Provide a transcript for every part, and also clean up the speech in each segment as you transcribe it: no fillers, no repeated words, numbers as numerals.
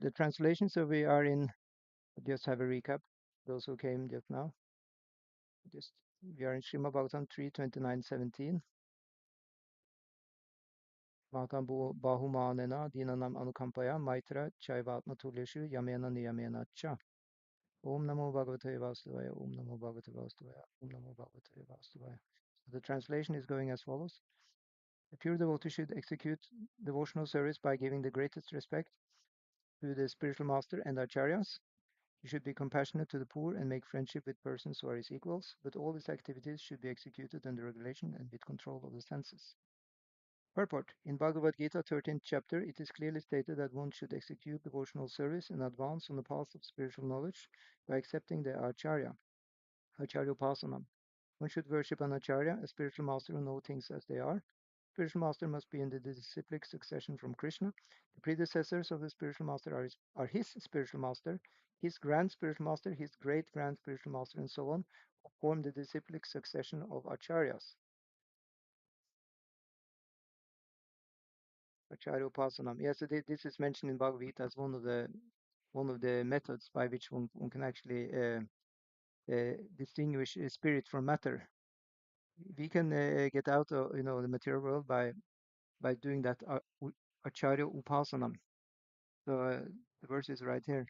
the translation. So we are in, just have a recap, those who came just now. Just we are in Srimad Bhagavatam 3:29-17. mahatāṁ bahu-mānena dīnānām anukampayā maitryā caivātma-tulyeṣu yamena niyamena cha. Om Namo Bhagavate Vasudevaya, Om Namo Bhagavate Vasudevaya, Om Namo Bhagavate Vasudevaya. So the translation is going as follows. A pure devotee should execute devotional service by giving the greatest respect to the spiritual master and ācāryas. He should be compassionate to the poor and make friendship with persons who are his equals, but all his activities should be executed under regulation and with control of the senses. Purport. In Bhagavad Gita 13th chapter, it is clearly stated that one should execute devotional service and advance on the path of spiritual knowledge by accepting the ācārya, ācārya-upāsanam. One should worship an ācārya, a spiritual master who knows things as they are. Spiritual master must be in the disciplic succession from Krishna. The predecessors of the spiritual master are his spiritual master, his grand spiritual master, his great grand spiritual master, and so on, who form the disciplic succession of ācāryas. Ācārya-upāsanam. Yes, so this is mentioned in Bhagavad Gita as one of the methods by which one can actually distinguish spirit from matter. We can get out of the material world by doing that ācārya-upāsanam. So the verse is right here.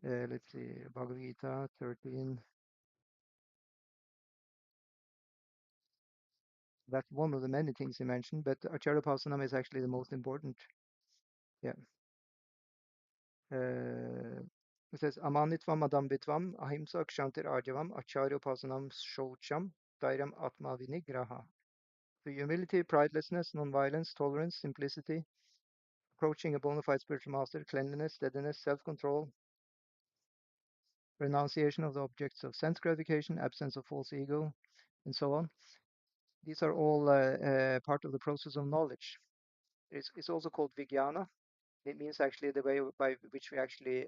Let's see, Bhagavad Gita 13. That's one of the many things he mentioned, but ācārya-upāsanam is actually the most important. Yeah. It says amanitvam adambitvam ahimsa kshantir arjavam ācārya-upāsanam shaucham dhairyam atma vinigraha. So humility, pridelessness, non-violence, tolerance, simplicity, approaching a bona fide spiritual master, cleanliness, steadiness, self-control, renunciation of the objects of sense gratification, absence of false ego, and so on. These are all part of the process of knowledge. It's also called vijnana. It means actually the way by which we actually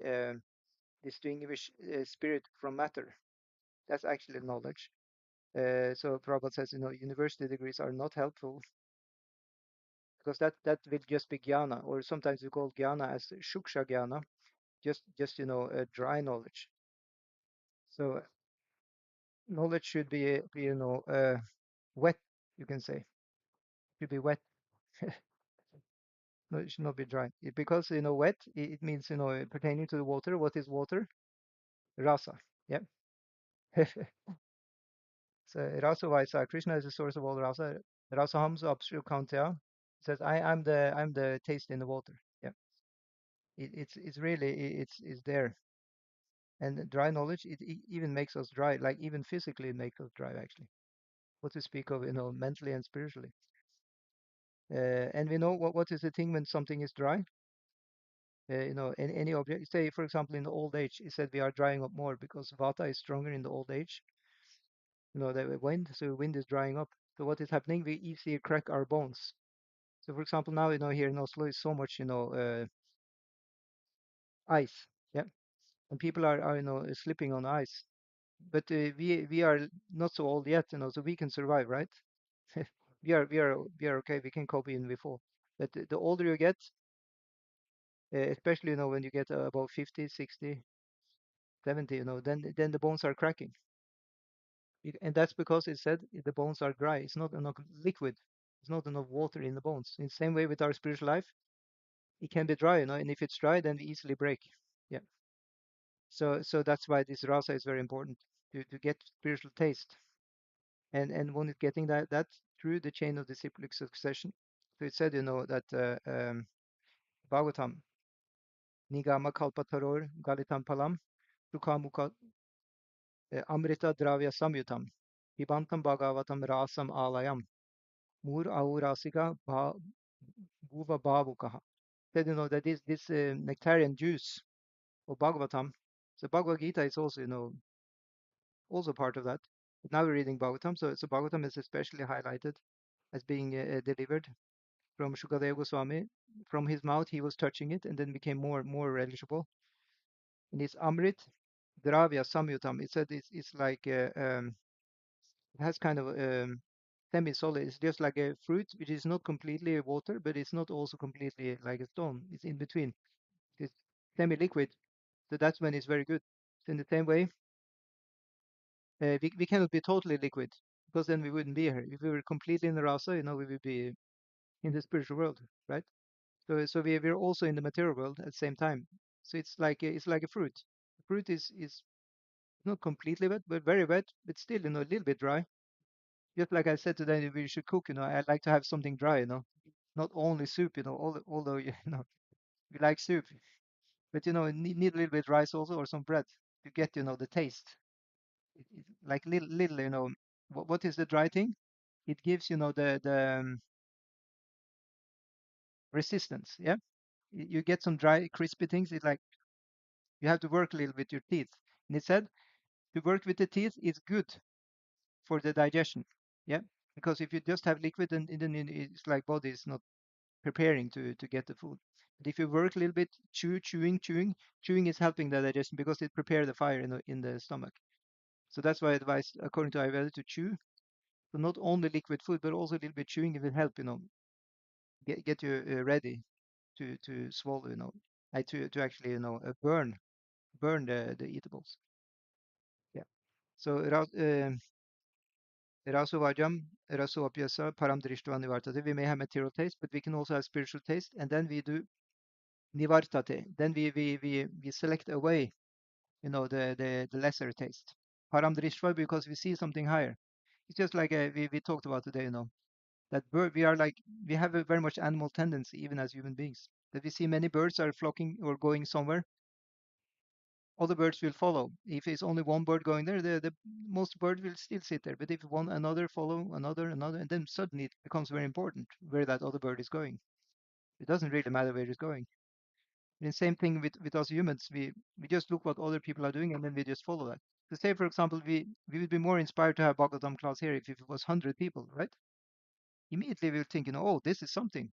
distinguish spirit from matter. That's actually knowledge. So Prabhupada says, university degrees are not helpful because that will just be jnana, or sometimes we call jnana as shuksha jnana, just dry knowledge. So knowledge should be wet, you can say. Should be wet. No, it should not be dry. Because wet, it means pertaining to the water. What is water? Rasa. Yeah. So rasa vaisa. Krishna is the source of all rasa. Rasaham apshu kantya. Says I'm the taste in the water. Yeah. It's really it's there. And dry knowledge, it even makes us dry. Like even physically, it makes us dry actually. What to speak of mentally and spiritually. And we know what is the thing when something is dry. Any object. Say, for example, in the old age, it said we are drying up more because vata is stronger in the old age. The wind, so wind is drying up. So what is happening? We easily crack our bones. So, for example, now here in Oslo is so much ice, yeah, and people are slipping on ice. But we are not so old yet, so we can survive, right? We are okay. We can cope even before. But the older you get, especially when you get about 50, 60, 70, then the bones are cracking. And that's because it said the bones are dry. It's not enough liquid. It's not enough water in the bones. In the same way with our spiritual life, it can be dry, and if it's dry, then we easily break. Yeah. So that's why this rasa is very important to get spiritual taste. And one is getting that through the chain of disciplic succession. So it said, that Bhagavatam, Nigama Kalpataror Galitam Palam, Sukhamuka Amrita Dravya Samyutam, Pibantam Bhagavatam Rasam Alayam, Mur Aurasika Bhuva Bhavukaha. Said, that this nectarian juice of Bhagavatam. So Bhagavad Gita is also, also part of that. But now we're reading Bhagavatam, so Bhagavatam is especially highlighted as being delivered from Shukadeva Goswami. From his mouth, he was touching it and then became more religible. And it's Amrit Dravya Samyutam. It said it's like it has kind of semi-solid. It's just like a fruit which is not completely water, but it's not also completely like a stone. It's in between. semi-liquid. So that's when it's very good. So in the same way, we cannot be totally liquid because then we wouldn't be here. If we were completely in the rasa, we would be in the spiritual world, right? So we're also in the material world at the same time. So it's like a fruit. The fruit is not completely wet, but very wet, but still, a little bit dry. Just like I said today, we should cook. I like to have something dry. Not only soup. Although we like soup, but need a little bit rice also or some bread to get the taste. Like little. What is the dry thing? It gives the resistance. Yeah, you get some dry, crispy things. It's like you have to work a little with your teeth. And it said to work with the teeth is good for the digestion. Yeah, because if you just have liquid, then it's like body is not preparing to get the food. But if you work a little bit, chewing is helping the digestion because it prepares the fire in the stomach. So that's why I advise, according to Ayurveda, to chew. So not only liquid food, but also a little bit chewing. It will help, get you ready to swallow, like to actually, burn the eatables. Yeah. So Raso Vajam, Raso Apyasa, Param Drishtva Nivartate. We may have material taste, but we can also have spiritual taste. And then we do Nivartate. Then we select away, the lesser taste. Param Drishtva, because we see something higher. It's just like we talked about today, that bird, we have a very much animal tendency, even as human beings. That we see many birds are flocking or going somewhere, other birds will follow. If it's only one bird going there, the most bird will still sit there. But if one another follow another, and then suddenly it becomes very important where that other bird is going. It doesn't really matter where it's going. And the same thing with us humans. We just look what other people are doing and then we just follow that. So say for example, we would be more inspired to have Bhagavatam class here if it was 100 people, right? Immediately we'll think, oh, this is something.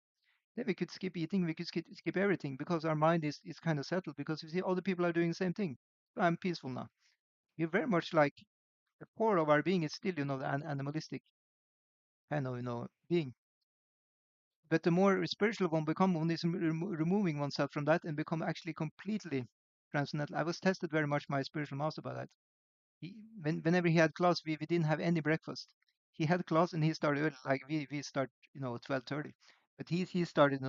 Then we could skip eating, we could skip everything because our mind is kind of settled because we see other people are doing the same thing. So I'm peaceful now. We're very much like the core of our being is still, the animalistic kind of, being. But the more spiritual one become, one is removing oneself from that and become actually completely transcendental. I was tested very much my spiritual master by that. Whenever he had class, we didn't have any breakfast. He had class and he started early, like we start, 12:30. But he started,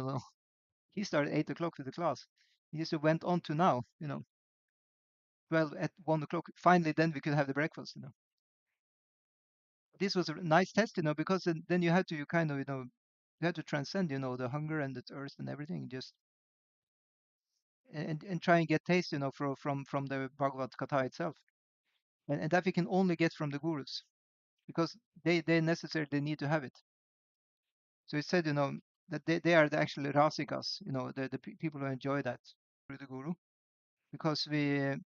he started 8 o'clock to the class. He just went on to now, 12 at 1 o'clock. Finally, then we could have the breakfast. This was a nice test, because then you had to kind of, you had to transcend, the hunger and the thirst and everything, just and try and get taste, from the Bhagavad Gita itself, and that we can only get from the gurus because they necessarily need to have it. So it said, that they are the actual rasikas, the people who enjoy that through the guru, because we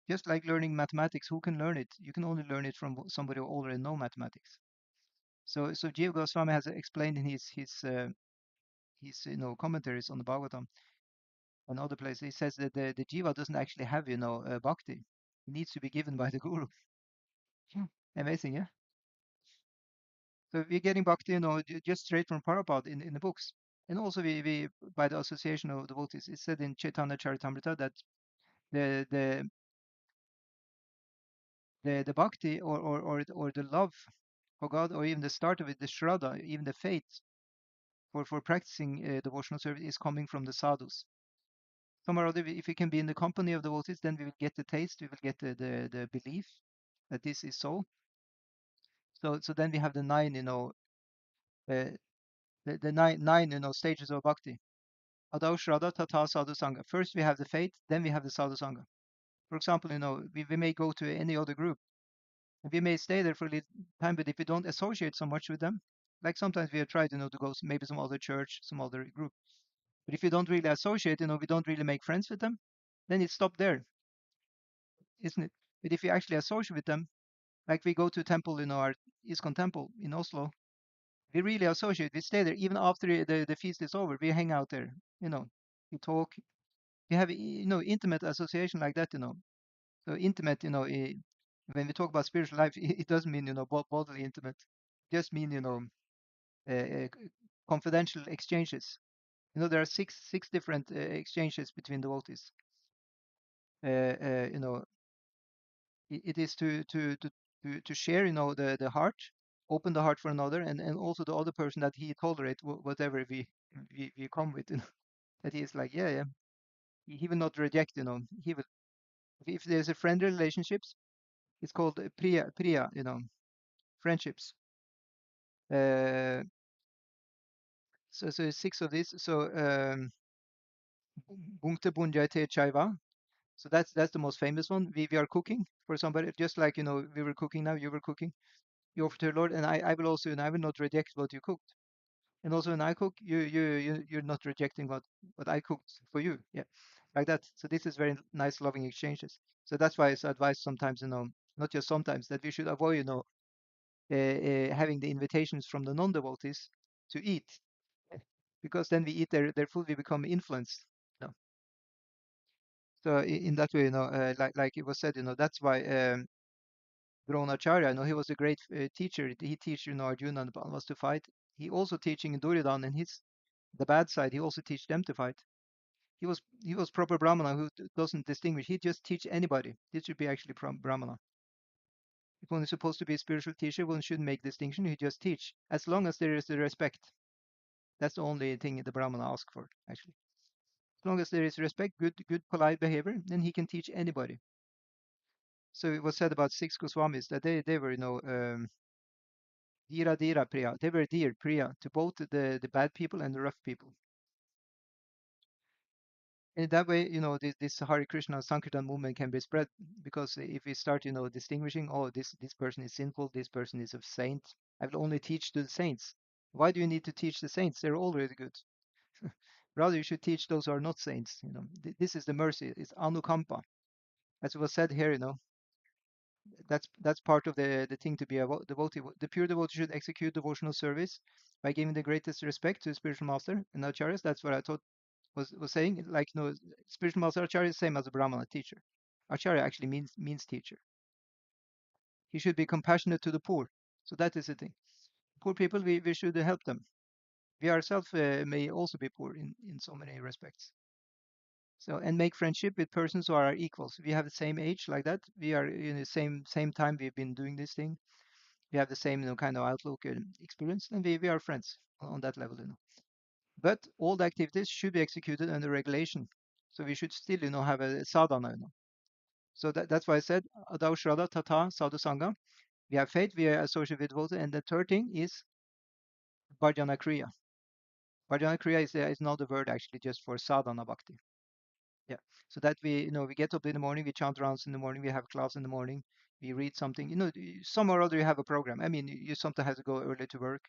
just like learning mathematics, who can learn it? You can only learn it from somebody who already know mathematics. So Jiva Goswami has explained in his commentaries on the Bhagavatam and other places. He says that the jiva doesn't actually have bhakti. It needs to be given by the guru. Hmm. Amazing, yeah. So we're getting bhakti, just straight from Prabhupada in the books, and also we by the association of devotees. It said in Chaitanya Charitamrita that the the the bhakti or the love for God, or even the start of it, the shraddha, even the faith for practicing devotional service is coming from the sadhus. Some or other, if we can be in the company of devotees, then we will get the taste, we will get the belief that this is so. So then we have the nine, uh, the nine stages of bhakti. Adau Shraddha Tata Sadhu Sangha. First we have the faith, then we have the Sadhu Sangha. For example, we may go to any other group, and we may stay there for a little time, but if we don't associate so much with them, like sometimes we have tried, to go maybe some other church, some other group. But if you don't really associate, we don't really make friends with them, then it stopped there, isn't it? But if you actually associate with them, like we go to a temple, our ISKCON temple in Oslo, we really associate. We stay there even after the feast is over. We hang out there, we talk. We have, intimate association like that, So intimate, when we talk about spiritual life, it doesn't mean, bodily intimate. It just mean, uh, uh, confidential exchanges. There are six different exchanges between devotees. You know, it is to share, the heart, open the heart for another, and also the other person that he tolerate whatever we come with, that he is like, yeah, yeah, he will not reject, he will, if there's a friendly relationships, it's called priya, friendships. Uh, so six of these. So Bhungte Bunjate Chaiva. So that's the most famous one. We are cooking for somebody, just like we were cooking now, you were cooking. You offer to the Lord, and I will also, and I will not reject what you cooked. And also when I cook, you're not rejecting what I cooked for you. Yeah, like that. So this is very nice, loving exchanges. So that's why it's advised sometimes, not just sometimes, that we should avoid, having the invitations from the non-devotees to eat, because then we eat their food, we become influenced. You know. So in that way, like it was said, that's why Dronacharya, he was a great teacher. He teach, Arjuna and Pandavas to fight. He also teaching Duryodhana and the bad side. He also teach them to fight. He was proper Brahmana who doesn't distinguish. He just teach anybody. This should be actually Brahmana. If one is supposed to be a spiritual teacher, one shouldn't make distinction. He just teach as long as there is the respect. That's the only thing the Brahmana ask for, actually. As long as there is respect, good polite behavior, then he can teach anybody. So it was said about six Goswamis that they were, Dira Priya. They were dear Priya to both the bad people and the rough people. And that way, this Hare Krishna Sankirtan movement can be spread, because if we start, distinguishing, oh, this person is sinful, this person is a saint, I will only teach to the saints. Why do you need to teach the saints? They're already good. Rather, you should teach those who are not saints. This is the mercy. It's anukampa, as was said here. That's part of the thing to be a devotee. The pure devotee should execute devotional service by giving the greatest respect to the spiritual master and ācāryas. That's what I thought was saying. Like, spiritual master ācārya is same as a brahmana teacher. Ācārya actually means teacher. He should be compassionate to the poor. So that is the thing. Poor people, we should help them. We ourselves may also be poor in so many respects. So, and make friendship with persons who are our equals. We have the same age, like that. We are in the same time we've been doing this thing. We have the same, kind of outlook and experience, and we are friends on that level. But all the activities should be executed under regulation. So we should still, have a sadhana. So that's why I said Adau Shraddha Tata Sadhu Sangha. We have faith, we are associated with devotee, and the third thing is Bhajana Kriya. Bhajana Kriya is another word actually just for sadhana bhakti. Yeah. So that we get up in the morning, we chant rounds in the morning, we have class in the morning, we read something. Some or other you have a program. I mean, you sometimes have to go early to work,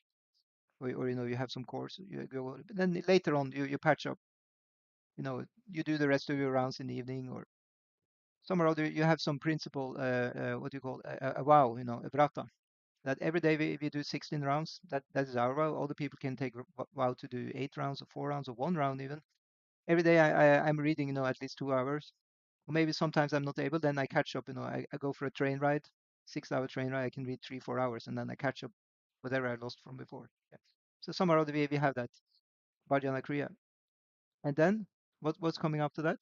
or you have some course. You go, but then later on you patch up. You do the rest of your rounds in the evening, or some or other you have some principle. What do you call a vow? A vrata. That every day we do 16 rounds. That is our vow. Other people can take vow to do 8 rounds or 4 rounds or 1 round even. Every day I'm reading, at least 2 hours. Or maybe sometimes I'm not able, then I catch up. I go for a train ride, 6 hour train ride. I can read 3 4 hours, and then I catch up whatever I lost from before. Yeah. So somewhere or other we have that Bhajana Kriya. And then what's coming after that?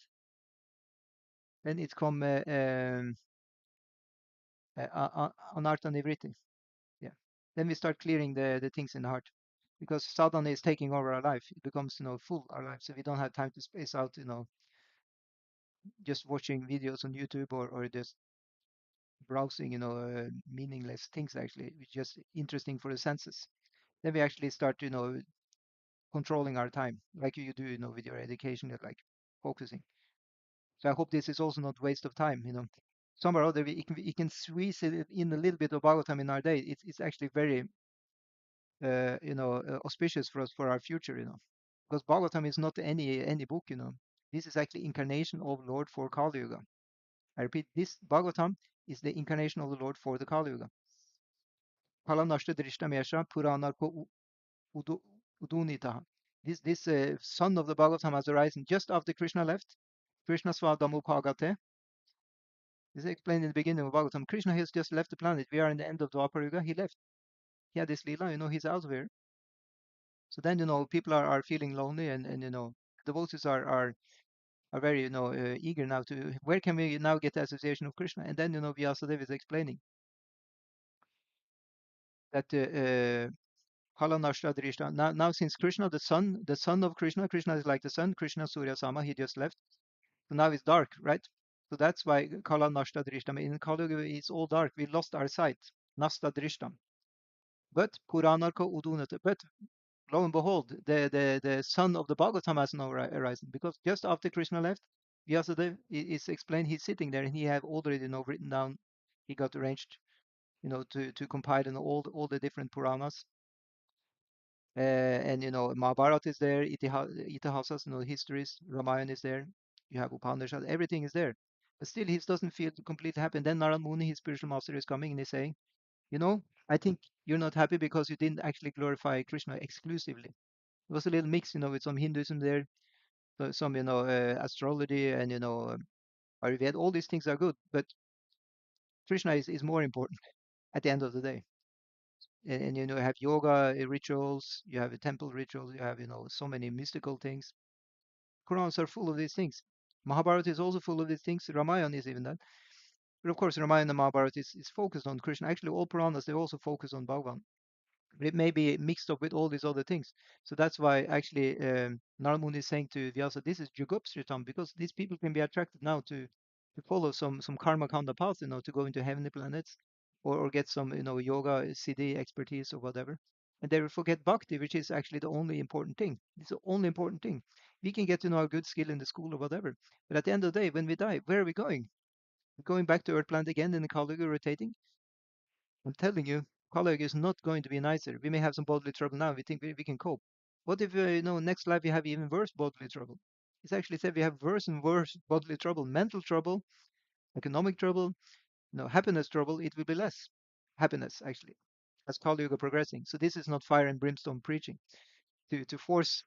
Then it's come Anartha Nivriti. Yeah. Then we start clearing the things in the heart. Because sadhana is taking over our life. It becomes, full our life. So we don't have time to space out, just watching videos on YouTube, or just browsing, meaningless things actually, which just interesting for the senses. Then we actually start, controlling our time, like you do, with your education, like focusing. So I hope this is also not waste of time. Somewhere or other, we can squeeze it in a little bit of Bhagavatam in our day. It's actually very, auspicious for us for our future. Because Bhagavatam is not any book. This is actually incarnation of Lord for Kali Yuga. I repeat, this Bhagavatam is the incarnation of the Lord for the Kali Yuga. Palanashta Drishtamesha Puranarko Udunitaha. This son of the Bhagavatam has arisen just after Krishna left. Krishna Svadamupagate. This is explained in the beginning of Bhagavatam. Krishna has just left the planet. We are in the end of Dwapara Yuga. He left. He had this lila, he's out of here. So then, people are feeling lonely, and devotees are very, eager now to, where can we now get the association of Krishna? And then, Vyasadeva is explaining that Kala Nashta Drishta. Now since Krishna, the son of Krishna is like the sun, Krishna Surya Sama, he just left. So now it's dark, right? So that's why Kala Nashta Drishtam. In Kali Yuga, it's all dark. We lost our sight. Nasta Drishtam. But Puranarka Udunata. But lo and behold, the son of the Bhagavatam has now arisen. Because just after Krishna left, Vyasadeva is explained, he's sitting there and he have already, written down, he got arranged, to compile all the different Puranas. And Mahabharata is there, Itihasas, histories, Ramayana is there, you have Upanishad, everything is there. But still, he doesn't feel completely happy. And then Narad Muni, his spiritual master, is coming and he's saying, I think you're not happy because you didn't actually glorify Krishna exclusively. It was a little mix, with some Hinduism there, some, astrology, and, Ayurveda. All these things are good, but Krishna is more important at the end of the day. And you have yoga rituals, you have temple rituals, you have, so many mystical things. Puranas are full of these things. Mahabharata is also full of these things. Ramayana is even that. But of course, Ramayana and Mahabharata is focused on Krishna. Actually, all Puranas, they also focus on Bhagavan. But it may be mixed up with all these other things. So that's why actually Narad Muni is saying to Vyasa, this is Jugupsritam, because these people can be attracted now to follow some karma kanda path, to go into heavenly planets, or get some, yoga, siddhi expertise or whatever. And they will forget bhakti, which is actually the only important thing. It's the only important thing. We can get to know a good skill in the school or whatever. But at the end of the day, when we die, where are we going? We're going back to Earth planet again in the Kali Yuga rotating? I'm telling you, Kali Yuga is not going to be nicer. We may have some bodily trouble now. We think we can cope. What if, next life we have even worse bodily trouble? It's actually said we have worse and worse bodily trouble, mental trouble, economic trouble, happiness trouble. It will be less happiness, actually, as Kali Yuga progressing. So this is not fire and brimstone preaching to force,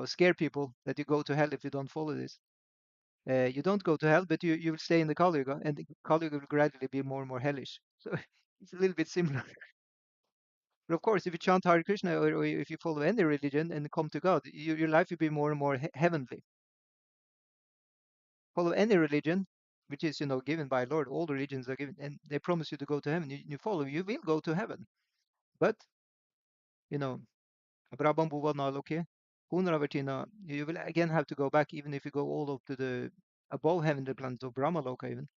scare people that you go to hell if you don't follow this. You don't go to hell, but you will stay in the Kali Yuga, and the Kali Yuga will gradually be more and more hellish. So it's a little bit similar. But of course, if you chant Hare Krishna, or if you follow any religion and come to God, your life will be more and more heavenly. Follow any religion, which is, given by Lord. All the religions are given, and they promise you to go to heaven. You follow, you will go to heaven. But, you know, Brabham Bhuva Naloke, Punaravartina, you will again have to go back, even if you go all up to the above heaven, the planet of Brahma Loka even.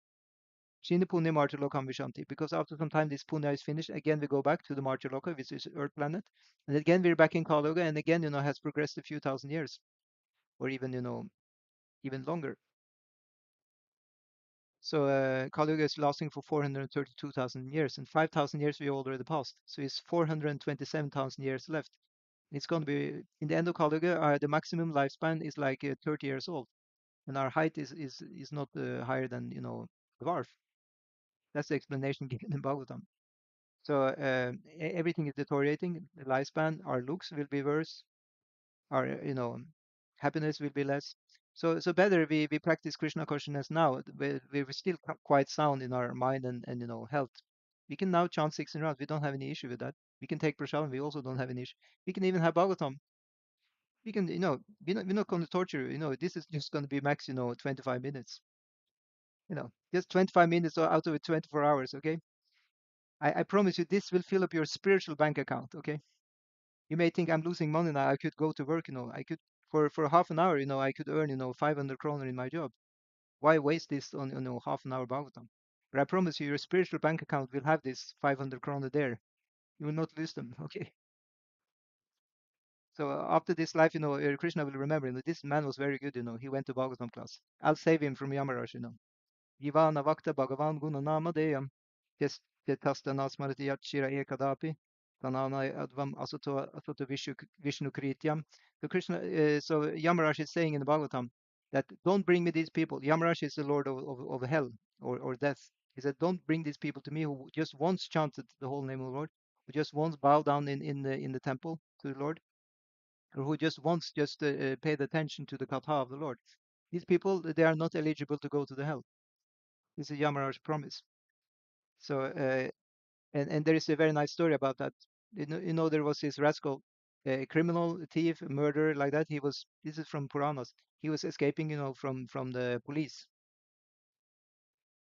Shini Punya Martya Lokam Vishanti. Because after some time this Punya is finished, again we go back to the Martya Loka, which is Earth planet. And again we're back in Kali Yuga, and again, has progressed a few thousand years, or even, even longer. So Kali Yuga is lasting for 432,000 years, and 5,000 years we already passed. So it's 427,000 years left. It's going to be, in the end of Kali Yuga, the maximum lifespan is like 30 years old, and our height is not higher than, dwarf. That's the explanation given in Bhagavatam. So everything is deteriorating. The lifespan, our looks will be worse. Our, happiness will be less. So better we practice Krishna consciousness now. We're still quite sound in our mind and health. We can now chant 16 rounds. We don't have any issue with that. We can take prasadam. We also don't have any issue. We can even have Bhagavatam. We can, we're not going to torture you. This is just going to be max, 25 minutes. Just 25 minutes out of it, 24 hours. Okay. I promise you, this will fill up your spiritual bank account. Okay. You may think I'm losing money now. I could go to work. I could for half an hour. I could earn 500 kroner in my job. Why waste this on half an hour Bhagavatam? But I promise you, your spiritual bank account will have this 500 kroner there. You will not lose them. Okay. So after this life, Krishna will remember. This man was very good. He went to Bhagavatam class. I'll save him from Yamaraj. Jivana Vakta Bhagavan Guna Namadeyam Testana Smarati Yachira Ekadapi Tanana Advam Asuto Vishnu Krityam. So Krishna, so Yamaraj is saying in the Bhagavatam that don't bring me these people. Yamaraj is the Lord of hell or death. He said, don't bring these people to me who just once chanted the whole name of the Lord, who just once bowed down in the temple to the Lord, or who just once paid attention to the katha of the Lord. These people, they are not eligible to go to the hell. This is Yamaraj's promise. So, and there is a very nice story about that. There was this rascal. criminal, thief, murderer, like that. This is from Puranas. He was escaping, from the police.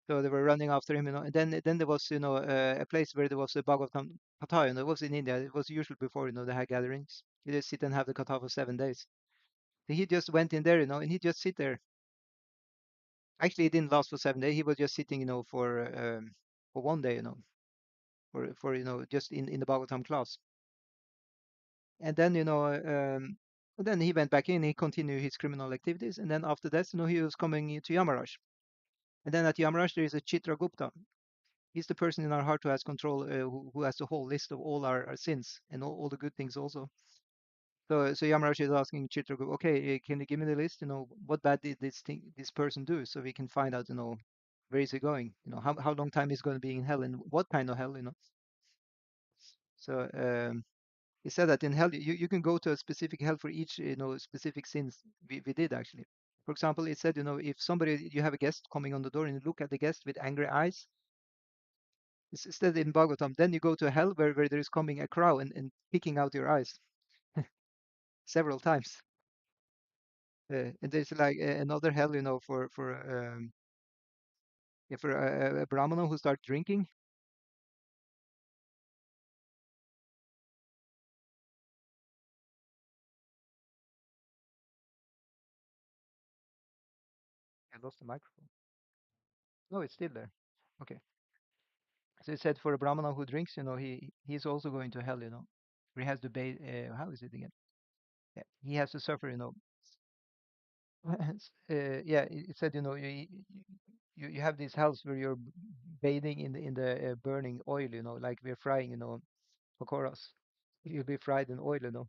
So they were running after him, and then there was, a place where there was a Bhagavatam Katha, it was in India. It was usual before, they had gatherings. You just sit and have the Katha for 7 days. So he just went in there, and he just sit there. Actually, it didn't last for 7 days. He was just sitting, for one day, for just in the Bhagavatam class. And then, then he went back in. He continued his criminal activities, and then after that, he was coming to Yamaraj. And then at Yamaraj there is a Chitragupta. He's the person in our heart who has control, who has the whole list of all our sins and all the good things also. So Yamaraj is asking Chitragupta, okay, can you give me the list? What bad did this person do, so we can find out, where is he going? How long time he's going to be in hell, and what kind of hell? So he said that in hell you can go to a specific hell for each, specific sins we did actually. For example, it said, if somebody, you have a guest coming on the door and you look at the guest with angry eyes, it's said in Bhagavatam, then you go to hell where there is coming a crow and picking out your eyes several times. And there's like another hell, for a brahmana who starts drinking. I lost the microphone. No, it's still there. Okay. So it said for a brahmana who drinks, he's also going to hell, where he has to pay. How is it again? Yeah, he has to suffer, yeah, it said, you have these hells where you're bathing in the burning oil, like we're frying, pakoras. You'll be fried in oil.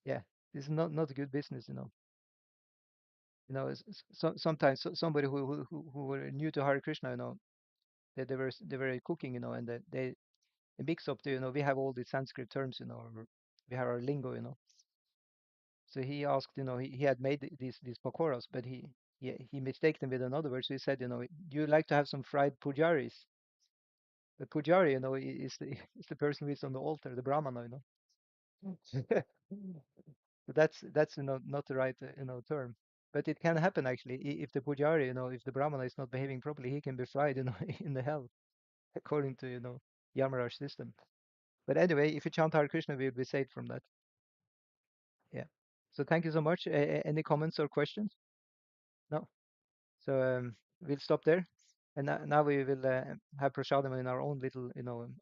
Yeah, this is not a good business. Sometimes somebody who were new to Hare Krishna, they were cooking, and they mix up we have all these Sanskrit terms, we have our lingo. So he asked, he had made these pakoras, but he mistaken them with another word. So he said, do you like to have some fried pujaris? The pujari, is the is the person who is on the altar, the brahmana. So that's not the right term. But it can happen actually. If the pujari, if the brahmana is not behaving properly, he can be fried, in the hell, according to Yamaraj system. But anyway, if you chant Hare Krishna, we'll be saved from that. Yeah. So thank you so much. Any comments or questions? No. So we'll stop there, and now we will have prasadam in our own little,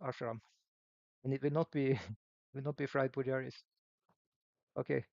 ashram, and it will not be will not be fried pujaris. Okay.